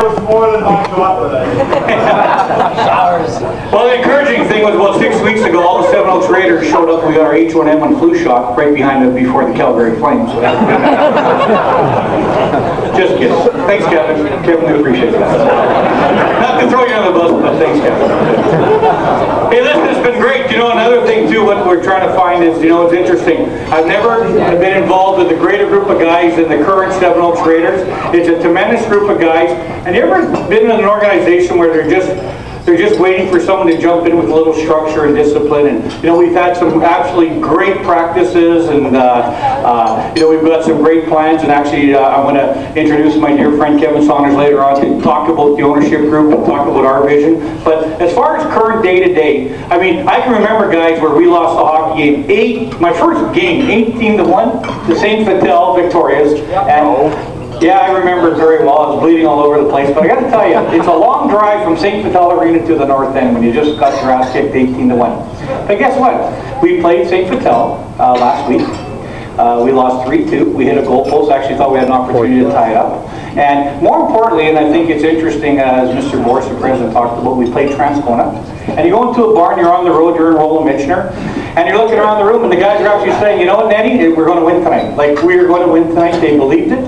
was more than hot chocolate. Showers. Well, the encouraging thing was about 6 weeks ago, all the Seven Oaks Raiders showed up. We got our H1N1 flu shot right behind them before the Calgary Flames. Just kidding. Thanks, Kevin. Kevin, we appreciate that. Not to throw you under the bus, but thanks, Kevin. Hey, listen, it's been great. You know, another thing, too, what we're trying to find is, you know, it's interesting. I've never been involved with a greater group of guys than the current Seven Oaks Raiders. It's a tremendous group of guys. And you ever been in an organization where they're just waiting for someone to jump in with a little structure and discipline? And you know, we've had some absolutely great practices, and you know, we've got some great plans. And actually, I'm going to introduce my dear friend Kevin Saunders later on to talk about the ownership group and talk about our vision. But as far as current day-to-day, I mean, I can remember, guys, where we lost a hockey game, my first game, 18-1 to St. Vital Victorias. And yeah, I remember it very well. I was bleeding all over the place. But I got to tell you, it's a long drive from St. Vital Arena to the north end when you just got your ass kicked 18-1. But guess what? We played St. Vital last week. We lost 3-2. We hit a goal post. I actually thought we had an opportunity to tie it up. And more importantly, and I think it's interesting, as Mr. Boris, the president, talked about, we played Transcona. And you go into a barn, you're on the road, you're in Roland Michener, and you're looking around the room, and the guys are actually saying, you know what, Nettie, we're going to win tonight. Like, we're going to win tonight. They believed it.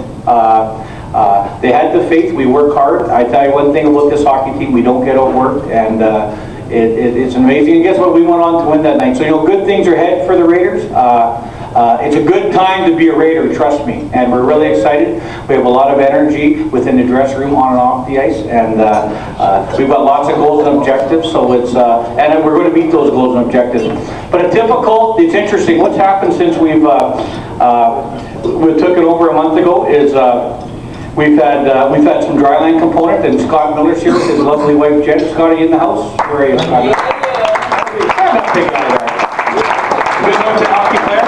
They had the faith. We work hard. I tell you one thing about this hockey team, we don't get overworked, and it's amazing. And guess what? We went on to win that night. So, you know, good things are ahead for the Raiders. It's a good time to be a Raider, trust me. And we're really excited. We have a lot of energy within the dressing room, on and off the ice, and we've got lots of goals and objectives. So it's and we're going to meet those goals and objectives. But it's interesting. What's happened since we took it over a month ago is we've had some dryland component, and Scott Miller's here with his lovely wife Jen. Scotty in the house. Where are you? Big guy there. Good note to hockey player.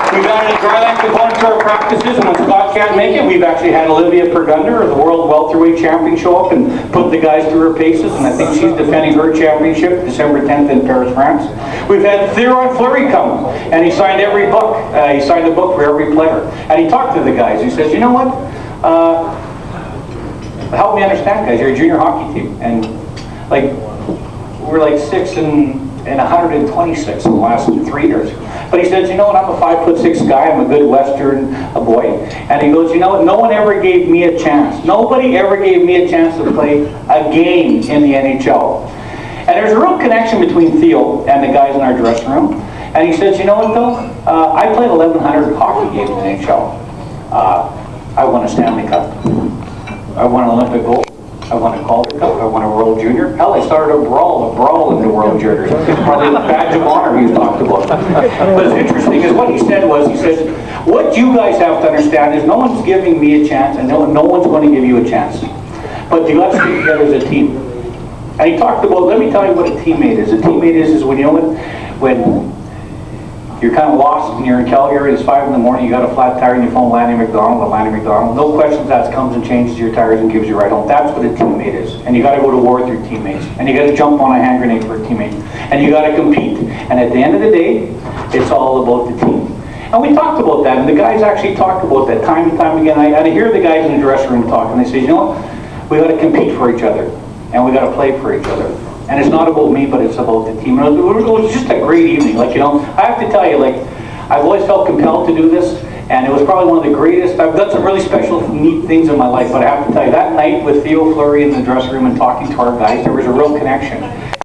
We've added a dryland component to our practices, and when Scott can't make it, we've actually had Olivia Pergunder of the World Welterweight Champion show up and put the guys through her paces, and I think she's defending her championship December 10th in Paris, France. We've had Theron Fleury come, and he signed every book. He signed a book for every player, and he talked to the guys. He says, you know what? Help me understand, guys. You're a junior hockey team, and like we're like 6 and 126 in the last 3 years. But he says, you know what, I'm a 5'6" guy, I'm a good Western boy. And he goes, you know what, no one ever gave me a chance. Nobody ever gave me a chance to play a game in the NHL. And there's a real connection between Theo and the guys in our dressing room. And he says, you know what though, I played 1,100 hockey games in the NHL. I won a Stanley Cup. I won an Olympic gold. I won a Calder Cup. I won a World Junior. Hell, I started a brawl in the World Juniors. Probably the badge of honor he talked about. But what's interesting is what he said was, he says, what you guys have to understand is no one's giving me a chance, and no one's going to give you a chance. But you got to stick together as a team. And he talked about, let me tell you what a teammate is. A teammate is when, you know, when you're kind of lost and you're in Calgary, it's 5 in the morning, you got a flat tire and you phone Lanny McDonald, no questions asked, comes and changes your tires and gives you a ride home. That's what a teammate is. And you got to go to war with your teammates. And you got to jump on a hand grenade for a teammate. And you got to compete. And at the end of the day, it's all about the team. And we talked about that, and the guys actually talked about that time and time again. I hear the guys in the dressing room talk, and they say, you know what, we got to compete for each other. And we got to play for each other. And it's not about me, but it's about the team. And it was just a great evening. Like, you know, I have to tell you, like, I've always felt compelled to do this, and it was probably one of the greatest. I've done some really special, neat things in my life, but I have to tell you, that night with Theo Fleury in the dressing room and talking to our guys, there was a real connection.